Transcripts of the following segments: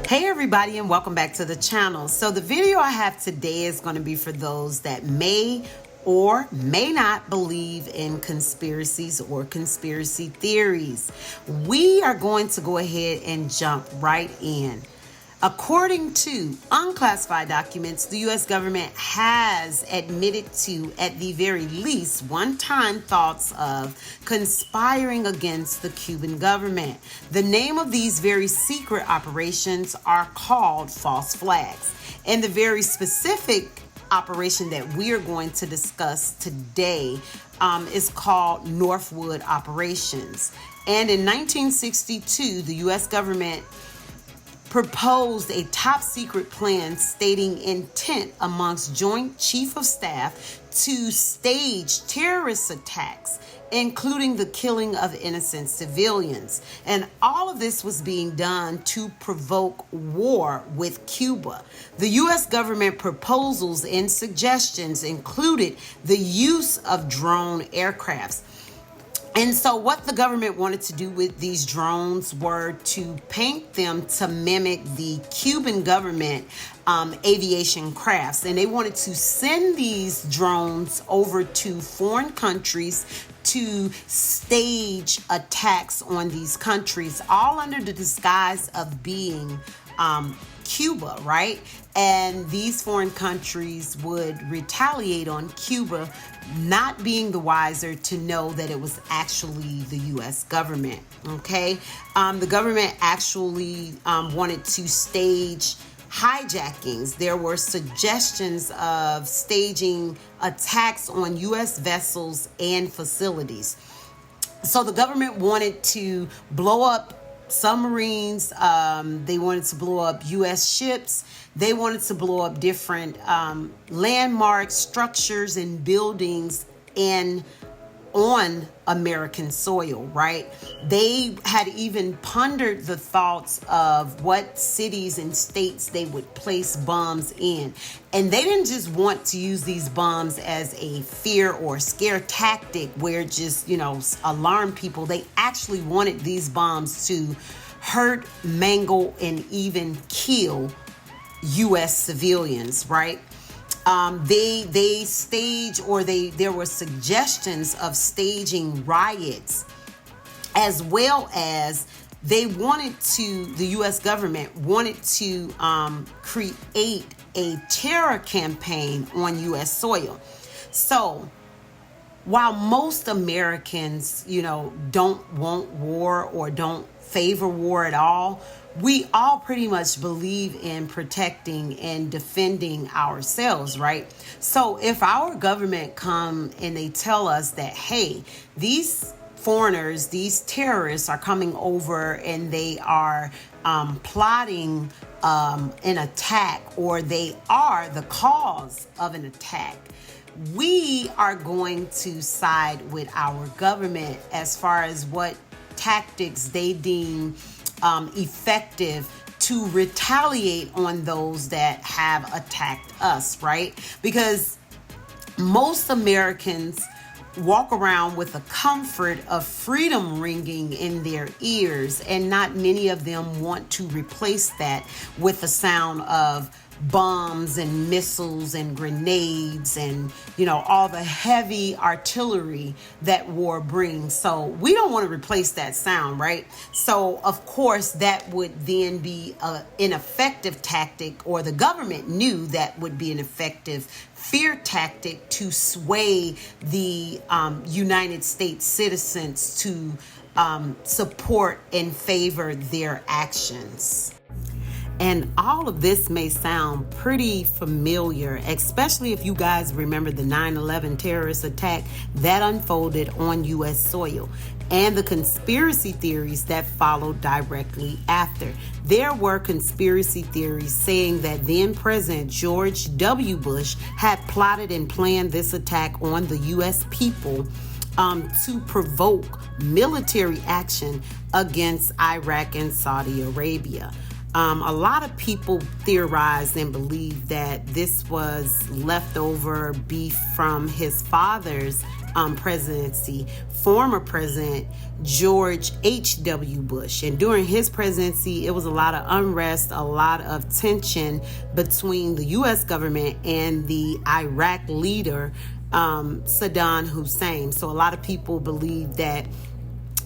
Hey everybody, and welcome back to the channel. So the video I have today is going to be for those that may or may not believe in conspiracies or conspiracy theories. We are going to go ahead and jump right in. According to unclassified documents, the U.S. government has admitted to, at the very least, one-time thoughts of conspiring against the Cuban government. The name of these very secret operations are called false flags. And the very specific operation that we are going to discuss today is called Northwood Operations. And in 1962, the U.S. government proposed a top secret plan stating intent amongst Joint Chief of Staff to stage terrorist attacks, including the killing of innocent civilians. And all of this was being done to provoke war with Cuba. The U.S. government proposals and suggestions included the use of drone aircrafts. And so what the government wanted to do with these drones were to paint them to mimic the Cuban government aviation crafts. And they wanted to send these drones over to foreign countries to stage attacks on these countries, all under the disguise of being Cuba, right? And these foreign countries would retaliate on Cuba, not being the wiser to know that it was actually the U.S. government, okay? The government actually wanted to stage hijackings. There were suggestions of staging attacks on U.S. vessels and facilities. So the government wanted to blow up submarines. They wanted to blow up U.S. ships. They wanted to blow up different landmarks, structures, and buildings on American soil, right? They had even pondered the thoughts of what cities and states they would place bombs in. And they didn't just want to use these bombs as a fear or scare tactic where just, alarm people. They actually wanted these bombs to hurt, mangle, and even kill U.S. civilians, right? They stage, or there were suggestions of staging riots, as well as the U.S. government wanted to create a terror campaign on U.S. soil. So while most Americans, don't want war or don't favor war at all, we all pretty much believe in protecting and defending ourselves, right? So if our government come and they tell us that, hey, these foreigners, these terrorists are coming over and they are plotting an attack, or they are the cause of an attack, we are going to side with our government as far as what tactics they deem effective to retaliate on those that have attacked us, right? Because most Americans walk around with the comfort of freedom ringing in their ears, and not many of them want to replace that with the sound of bombs and missiles and grenades and all the heavy artillery that war brings. So we don't want to replace that sound, right? So of course that would then be an ineffective tactic, or the government knew that would be an effective fear tactic to sway the United States citizens to support and favor their actions. And all of this may sound pretty familiar, especially if you guys remember the 9/11 terrorist attack that unfolded on U.S. soil and the conspiracy theories that followed directly after. There were conspiracy theories saying that then President George W. Bush had plotted and planned this attack on the U.S. people to provoke military action against Iraq and Saudi Arabia. A lot of people theorized and believed that this was leftover beef from his father's presidency, former President George H.W. Bush. And during his presidency, it was a lot of unrest, a lot of tension between the U.S. government and the Iraq leader, Saddam Hussein. So a lot of people believe that,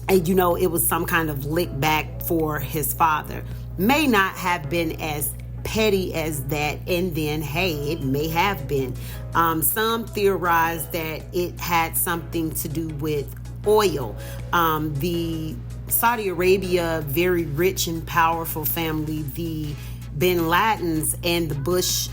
it was some kind of lick back for his father. May not have been as petty as that, and then, hey, it may have been. Some theorize that it had something to do with oil. The Saudi Arabia, very rich and powerful family, the Bin Ladens and the Bush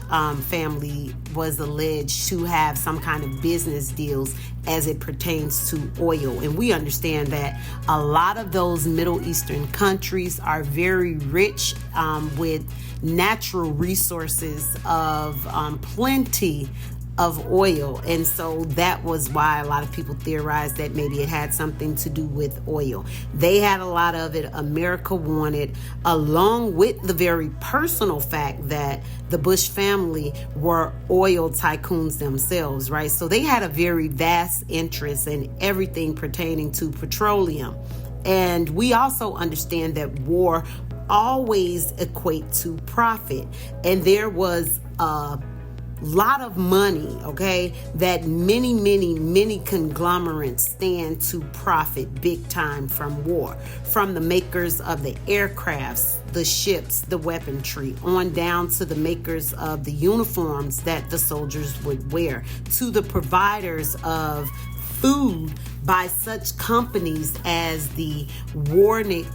family was alleged to have some kind of business deals as it pertains to oil. And we understand that a lot of those Middle Eastern countries are very rich with natural resources of plenty of oil. And so that was why a lot of people theorized that maybe it had something to do with oil. They had a lot of it. America wanted, along with the very personal fact that the Bush family were oil tycoons themselves, right? So they had a very vast interest in everything pertaining to petroleum. And we also understand that war always equate to profit. And there was a lot of money, okay, that many conglomerates stand to profit big time from war, from the makers of the aircrafts, the ships, the weaponry, on down to the makers of the uniforms that the soldiers would wear, to the providers of food by such companies as the Warnick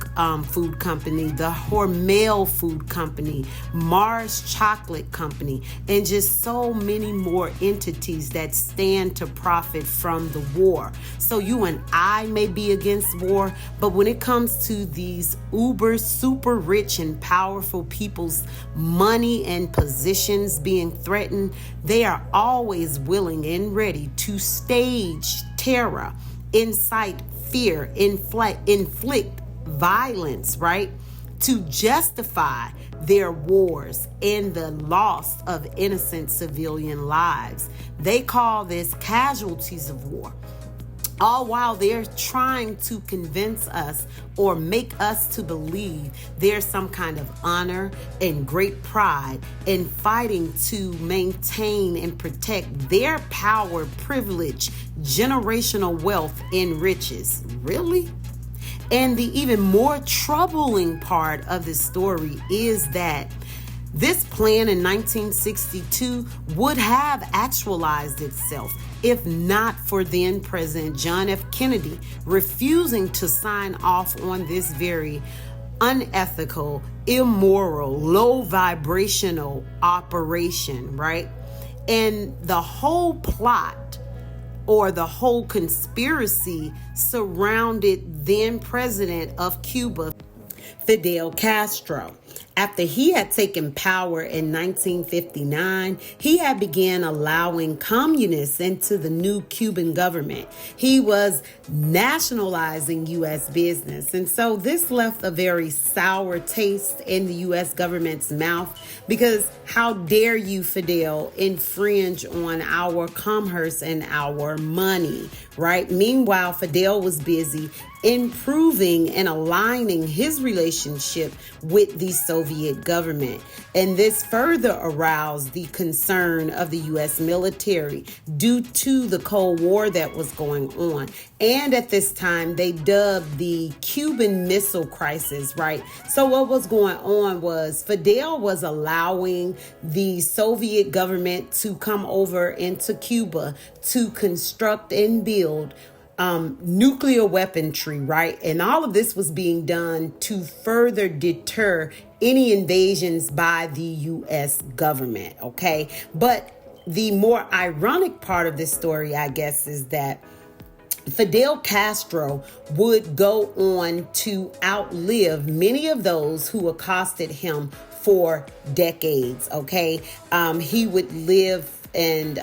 Food Company, the Hormel Food Company, Mars Chocolate Company, and just so many more entities that stand to profit from the war. So you and I may be against war, but when it comes to these uber, super rich and powerful people's money and positions being threatened, they are always willing and ready to stage terror, incite fear, inflict violence, right? To justify their wars and the loss of innocent civilian lives. They call this casualties of war. All while they're trying to convince us or make us to believe there's some kind of honor and great pride in fighting to maintain and protect their power, privilege, generational wealth, and riches. Really? And the even more troubling part of this story is that this plan in 1962 would have actualized itself if not for then President John F. Kennedy refusing to sign off on this very unethical, immoral, low vibrational operation, right? And the whole plot or the whole conspiracy surrounded then President of Cuba, Fidel Castro. After he had taken power in 1959, he had began allowing communists into the new Cuban government. He was nationalizing U.S. business. And so this left a very sour taste in the U.S. government's mouth, because how dare you, Fidel, infringe on our commerce and our money, right? Meanwhile, Fidel was busy improving and aligning his relationship with the Soviet government. And this further aroused the concern of the U.S. military due to the Cold War that was going on. And at this time, they dubbed the Cuban Missile Crisis, right? So what was going on was Fidel was allowing the Soviet government to come over into Cuba to construct and build nuclear weaponry, right? And all of this was being done to further deter any invasions by the U.S. government, okay? But the more ironic part of this story, I guess, is that Fidel Castro would go on to outlive many of those who accosted him for decades, okay? He would live and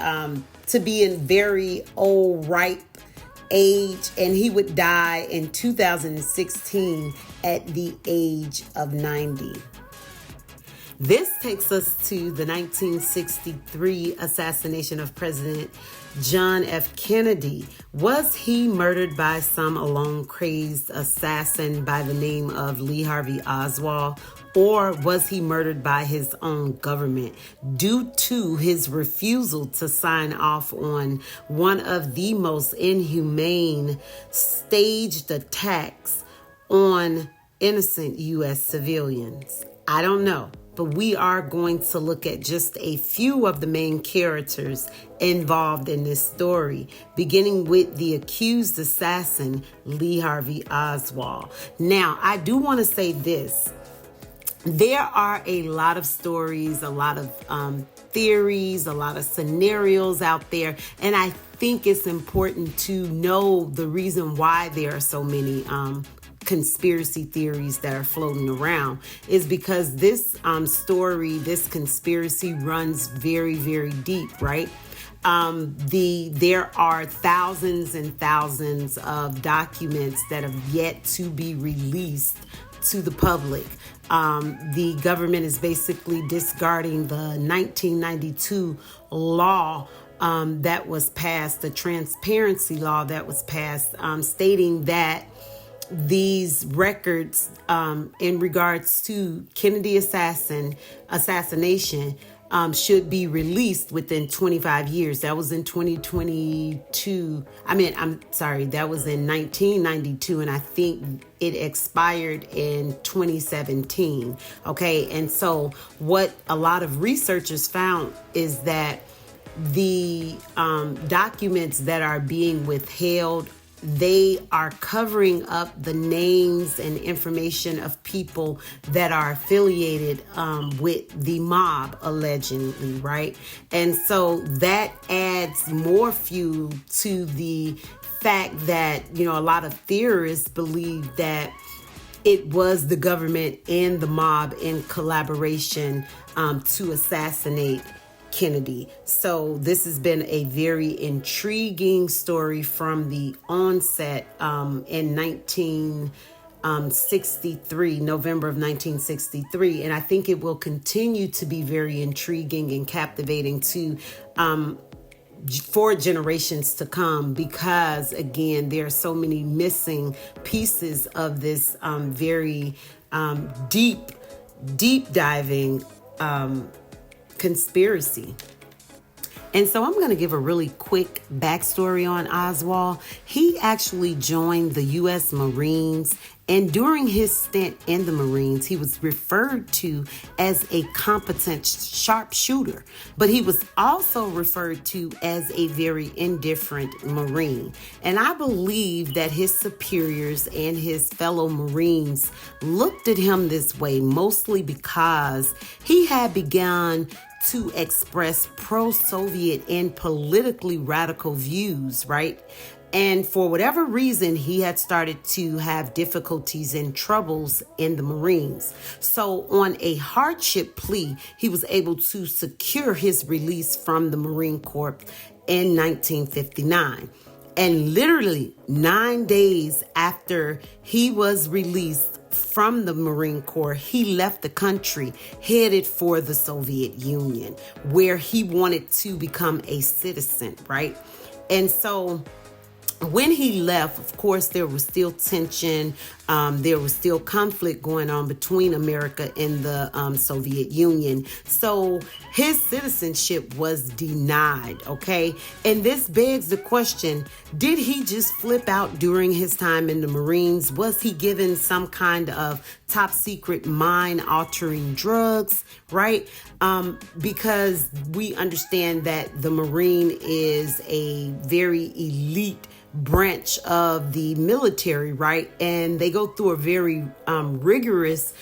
to be in very old, ripe age, and he would die in 2016 at the age of 90. This takes us to the 1963 assassination of President John F. Kennedy. Was he murdered by some alone crazed assassin by the name of Lee Harvey Oswald? Or was he murdered by his own government due to his refusal to sign off on one of the most inhumane staged attacks on innocent U.S. civilians? I don't know, but we are going to look at just a few of the main characters involved in this story, beginning with the accused assassin, Lee Harvey Oswald. Now, I do want to say this. There are a lot of stories, a lot of theories, a lot of scenarios out there, and I think it's important to know the reason why there are so many conspiracy theories that are floating around is because this story, this conspiracy runs very, very deep, right? There are thousands and thousands of documents that have yet to be released to the public. The government is basically discarding the 1992 law that was passed, the transparency law that was passed, stating that these records in regards to Kennedy assassination should be released within 25 years. That was in 2022. That was in 1992, and I think it expired in 2017. Okay, and so what a lot of researchers found is that the documents that are being withheld, they are covering up the names and information of people that are affiliated with the mob, allegedly, right? And so that adds more fuel to the fact that, a lot of theorists believe that it was the government and the mob in collaboration to assassinate Kennedy. So this has been a very intriguing story from the onset in 1963, November of 1963. And I think it will continue to be very intriguing and captivating for generations to come, because again, there are so many missing pieces of this very deep diving conspiracy. And so I'm going to give a really quick backstory on Oswald. He actually joined the U.S. Marines, and during his stint in the Marines, he was referred to as a competent sharpshooter, but he was also referred to as a very indifferent Marine. And I believe that his superiors and his fellow Marines looked at him this way mostly because he had begun to express pro-Soviet and politically radical views, right? And for whatever reason, he had started to have difficulties and troubles in the Marines. So on a hardship plea, he was able to secure his release from the Marine Corps in 1959. And literally 9 days after he was released from the Marine Corps, he left the country, headed for the Soviet Union, where he wanted to become a citizen, right? And so when he left, of course, there was still tension. There was still conflict going on between America and the Soviet Union. So his citizenship was denied, okay? And this begs the question, did he just flip out during his time in the Marines? Was he given some kind of top secret mind-altering drugs, right? Because we understand that the Marine is a very elite branch of the military, right? And they go through a very rigorous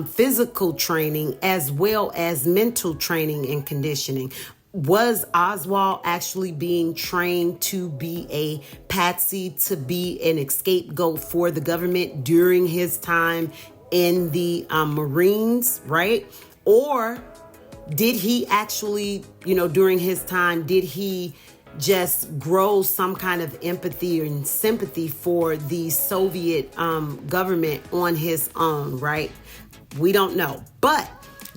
physical training as well as mental training and conditioning. Was Oswald actually being trained to be a patsy, to be an scapegoat for the government during his time in the Marines, right? Or did he actually, during his time, did he just grow some kind of empathy and sympathy for the Soviet government on his own, right? We don't know. But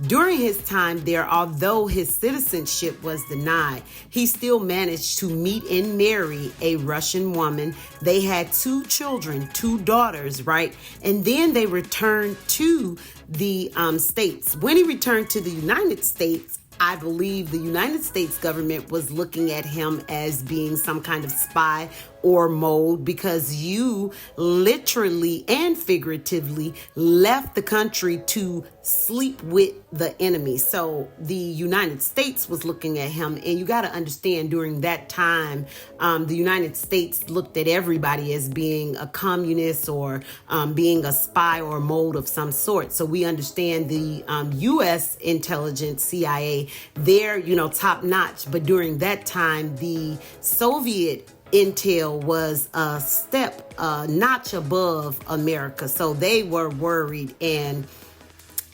During his time there, although his citizenship was denied, he still managed to meet and marry a Russian woman. They had 2 children, 2 daughters, right? And then they returned to the States. When he returned to the United States, I believe the United States government was looking at him as being some kind of spy or mole, because you literally and figuratively left the country to sleep with the enemy. So the United States was looking at him, and you got to understand, during that time, the United States looked at everybody as being a communist or being a spy or mole of some sort. So we understand the U.S. intelligence, CIA, they're, top notch. But during that time, the Soviet intel was a notch above America. So they were worried, and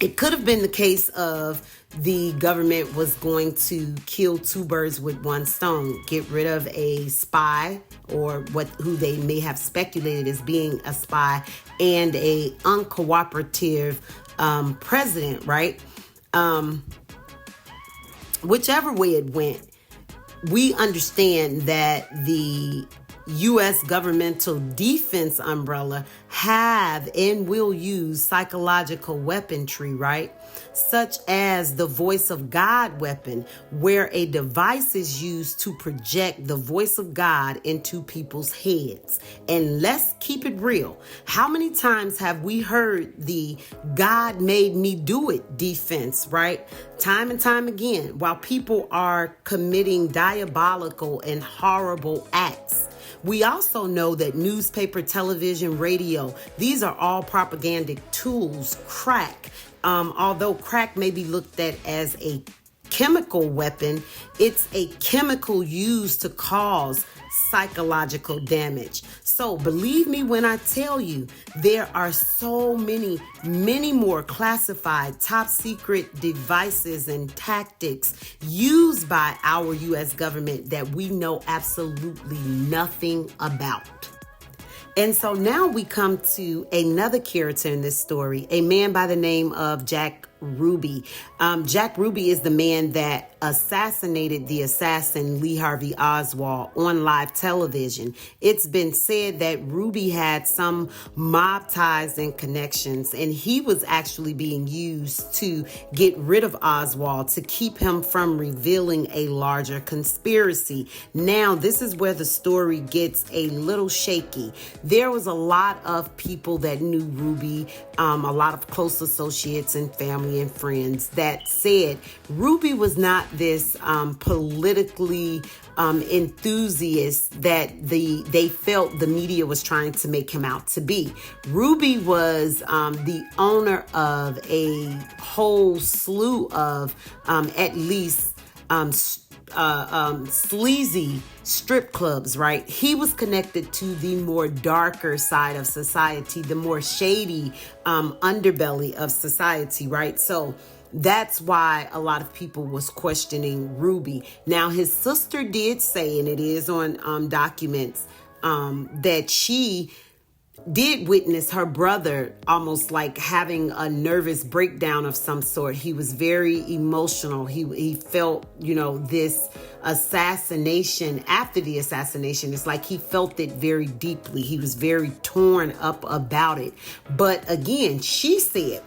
it could have been the case of the government was going to kill 2 birds with 1 stone, get rid of a spy, or who they may have speculated as being a spy, and a uncooperative president, right? Whichever way it went, we understand that the U.S. governmental defense umbrella have and will use psychological weaponry, right? Such as the voice of God weapon, where a device is used to project the voice of God into people's heads. And let's keep it real. How many times have we heard the God made me do it defense, right? Time and time again, while people are committing diabolical and horrible acts. We also know that newspaper, television, radio, these are all propagandic tools. Crack, although crack may be looked at as a chemical weapon, it's a chemical used to cause psychological damage. So believe me when I tell you, there are so many more classified top secret devices and tactics used by our U.S. government that we know absolutely nothing about. And so now we come to another character in this story, a man by the name of Jack Ruby. Jack Ruby is the man that assassinated the assassin Lee Harvey Oswald on live television. It's been said that Ruby had some mob ties and connections, and he was actually being used to get rid of Oswald, to keep him from revealing a larger conspiracy. Now, this is where the story gets a little shaky. There was a lot of people that knew Ruby, a lot of close associates and family and friends that said Ruby was not this politically enthusiast that they felt the media was trying to make him out to be. Ruby was the owner of a whole slew of at least sleazy strip clubs, right? He was connected to the more darker side of society, the more shady underbelly of society, right? So that's why a lot of people was questioning Ruby. Now, his sister did say, and it is on documents, that she did witness her brother almost like having a nervous breakdown of some sort. He was very emotional. He felt, this assassination. After the assassination, it's like he felt it very deeply. He was very torn up about it. But again, she said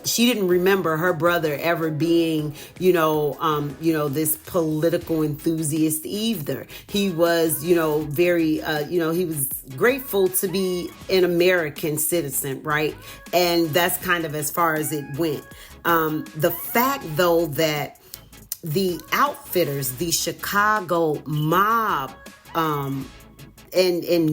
she didn't remember her brother ever being, this political enthusiast either. He was, very, he was grateful to be an American citizen, right? And that's kind of as far as it went. The fact, though, that the outfitters, the Chicago mob, and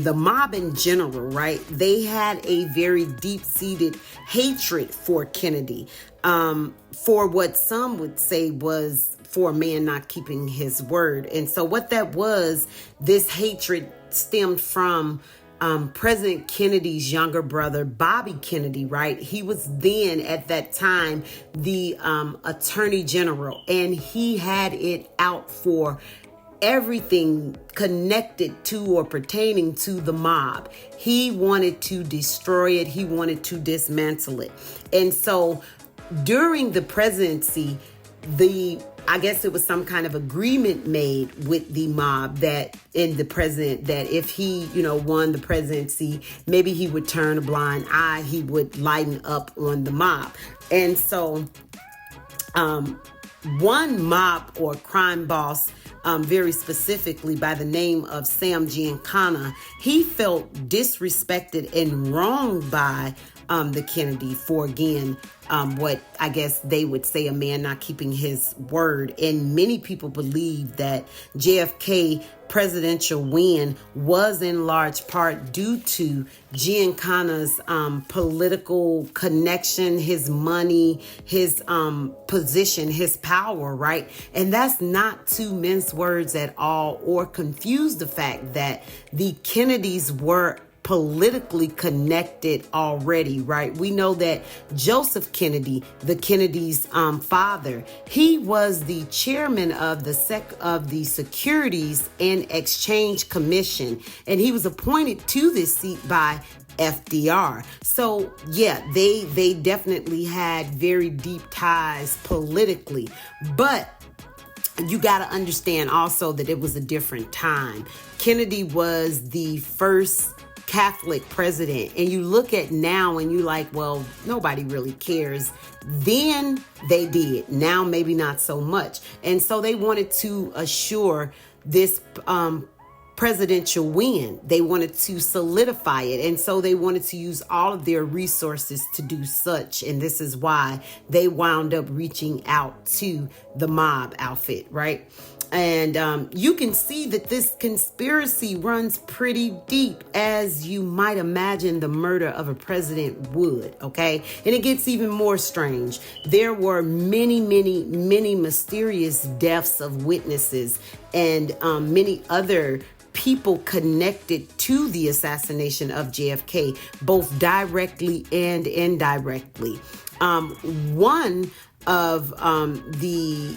the mob in general, right? They had a very deep-seated hatred for Kennedy, for what some would say was for a man not keeping his word. And so what that was, this hatred stemmed from President Kennedy's younger brother, Bobby Kennedy, right? He was then at that time the Attorney General, and he had it out for everything connected to or pertaining to the mob. He wanted to destroy it. He wanted to dismantle it. And so during the presidency, I guess it was some kind of agreement made with the mob that in the president that if he, won the presidency, maybe he would turn a blind eye. He would lighten up on the mob. And so one mob or crime boss, very specifically by the name of Sam Giancana, he felt disrespected and wronged by the Kennedy for, again, what I guess they would say a man not keeping his word. And many people believe that JFK presidential win was in large part due to Giancana's political connection, his money, his position, his power, right? And that's not to mince words at all or confuse the fact that the Kennedys were politically connected already, right? We know that Joseph Kennedy, the Kennedys' father, he was the chairman of the Securities and Exchange Commission, and he was appointed to this seat by FDR. So yeah, they definitely had very deep ties politically, but you got to understand also that it was a different time. Kennedy was the first Catholic president, and you look at now and you like, well, nobody really cares. Then they did. Now maybe not so much. And so they wanted to assure this presidential win. They wanted to solidify it. And so they wanted to use all of their resources to do such. And this is why they wound up reaching out to the mob outfit, right? And you can see that this conspiracy runs pretty deep, as you might imagine the murder of a president would, okay? And it gets even more strange. There were many, many, many mysterious deaths of witnesses and many other people connected to the assassination of JFK, both directly and indirectly. One of the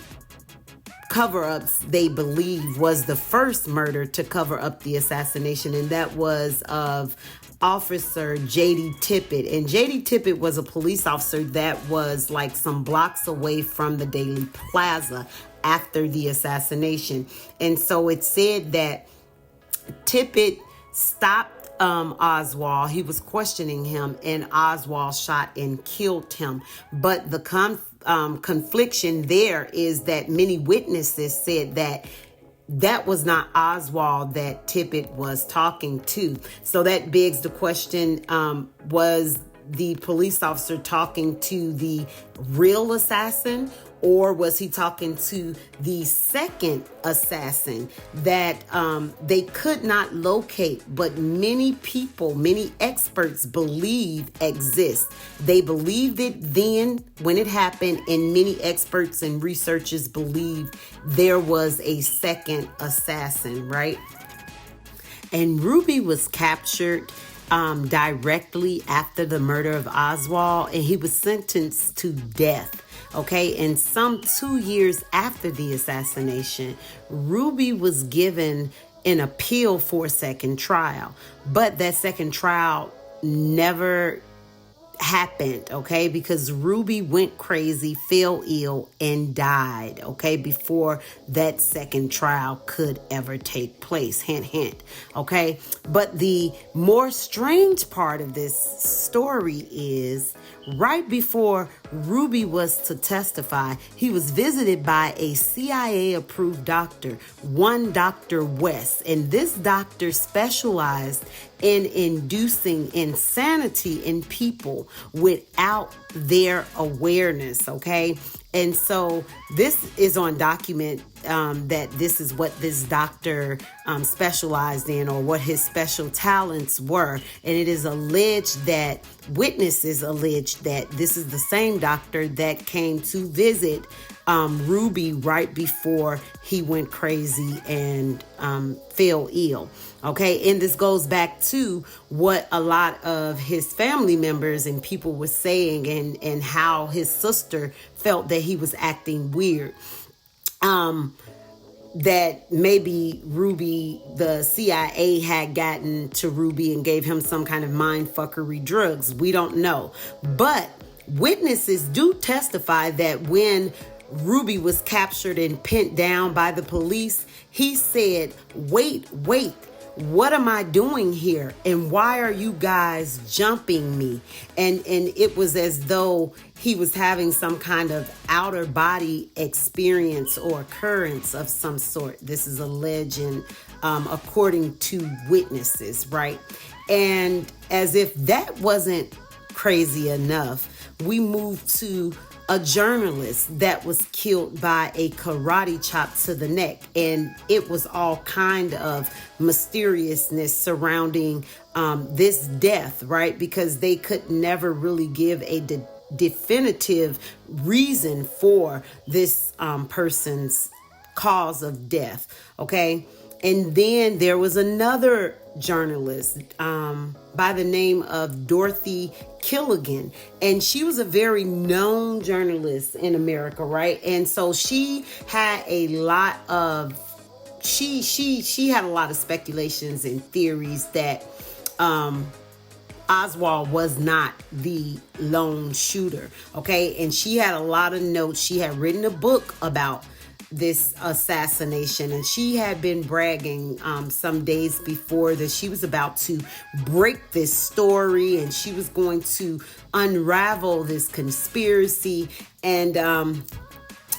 cover-ups, they believe, was the first murder to cover up the assassination, and that was of Officer J.D. Tippit. And J.D. Tippit was a police officer that was like some blocks away from the Daily Plaza after the assassination. And so it said that Tippit stopped Oswald. He was questioning him, and Oswald shot and killed him. But the confliction there is that many witnesses said that that was not Oswald that Tippit was talking to. So that begs the question, was the police officer talking to the real assassin, or was he talking to the second assassin that they could not locate, but many people, many experts believe exists? They believed it then when it happened, and many experts and researchers believe there was a second assassin, right? And Ruby was captured directly after the murder of Oswald, and he was sentenced to death. Okay, and some 2 years after the assassination, Ruby was given an appeal for a second trial, but that second trial never happened, okay, because Ruby went crazy, fell ill, and died, okay, before that second trial could ever take place. Hint, hint, okay? But the more strange part of this story is right before Ruby was to testify, he was visited by a CIA-approved doctor, one Dr. West, and this doctor specialized in inducing insanity in people without their awareness, okay? And so this is on document that this is what this doctor specialized in, or what his special talents were. And it is alleged that witnesses allege that this is the same doctor that came to visit Ruby right before he went crazy and fell ill. Okay, and this goes back to what a lot of his family members and people were saying, and how his sister felt that he was acting weird. That maybe Ruby, the CIA had gotten to Ruby and gave him some kind of mind fuckery drugs. We don't know. But witnesses do testify that when Ruby was captured and pinned down by the police, he said, wait, what am I doing here? And why are you guys jumping me? And it was as though he was having some kind of outer body experience or occurrence of some sort. This is a legend, according to witnesses, right? And as if that wasn't crazy enough, we moved to a journalist that was killed by a karate chop to the neck. And it was all kind of mysteriousness surrounding this death, right? Because they could never really give a definitive reason for this person's cause of death, okay? And then there was another journalist by the name of Dorothy Killigan, and she was a very known journalist in America, right? And so she had a lot of she had a lot of speculations and theories that Oswald was not the lone shooter, okay? And she had a lot of notes. She had written a book about this assassination, and she had been bragging some days before that she was about to break this story and she was going to unravel this conspiracy. And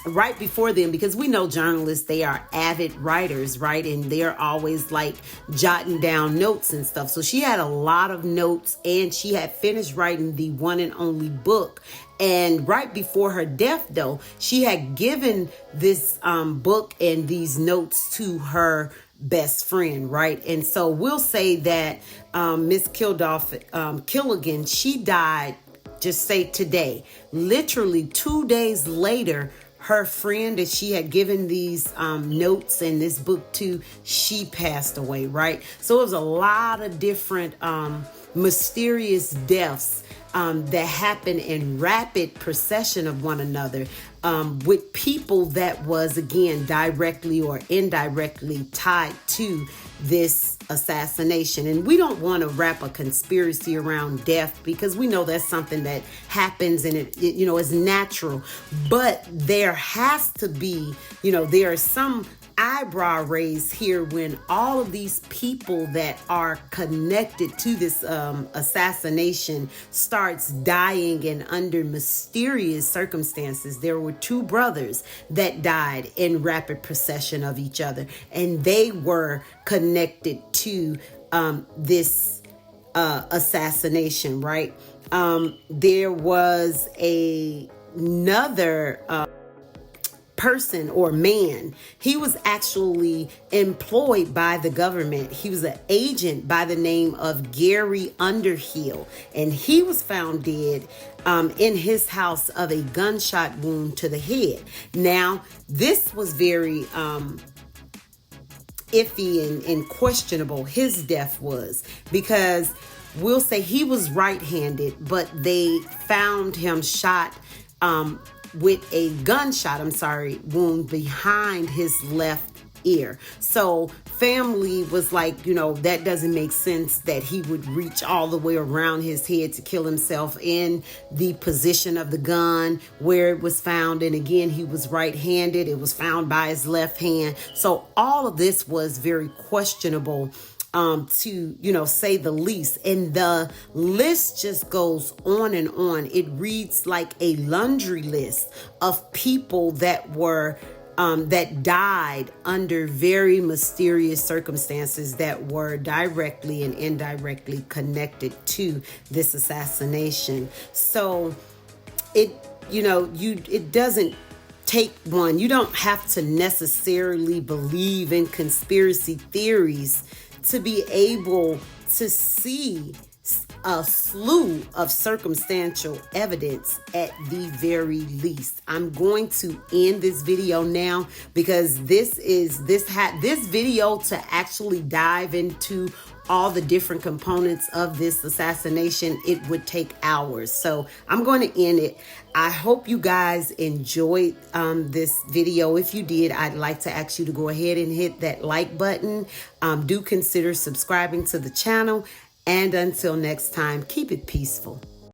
right before them, because we know journalists, they are avid writers, right? And they're always like jotting down notes and stuff. So she had a lot of notes, and she had finished writing the one and only book. And right before her death, though, she had given this book and these notes to her best friend, right? And so we'll say that Miss Killigan, she died, just say today, literally 2 days later. Her friend that she had given these notes and this book to, she passed away, right? So it was a lot of different mysterious deaths that happened in rapid procession of one another with people that was, again, directly or indirectly tied to this assassination. And we don't want to wrap a conspiracy around death, because we know that's something that happens and it is natural. But there has to be, there are some eyebrow raised here when all of these people that are connected to this assassination starts dying and under mysterious circumstances. There were two brothers that died in rapid procession of each other, and they were connected to this assassination, right? There was another person or man. He was actually employed by the government. He was an agent by the name of Gary Underhill, and he was found dead in his house of a gunshot wound to the head. Now, this was very iffy and questionable. His death was, because we'll say he was right-handed, but they found him shot with a gunshot, wound behind his left ear. So family was like, that doesn't make sense that he would reach all the way around his head to kill himself in the position of the gun where it was found. And again, he was right-handed. It was found by his left hand. So all of this was very questionable, to, say the least. And the list just goes on and on. It reads like a laundry list of people that were that died under very mysterious circumstances that were directly and indirectly connected to this assassination. So it doesn't take one. You don't have to necessarily believe in conspiracy theories to be able to see a slew of circumstantial evidence at the very least. I'm going to end this video now, because this video to actually dive into all the different components of this assassination, it would take hours. So I'm going to end it. I hope you guys enjoyed this video. If you did, I'd like to ask you to go ahead and hit that like button. Do consider subscribing to the channel. And until next time, keep it peaceful.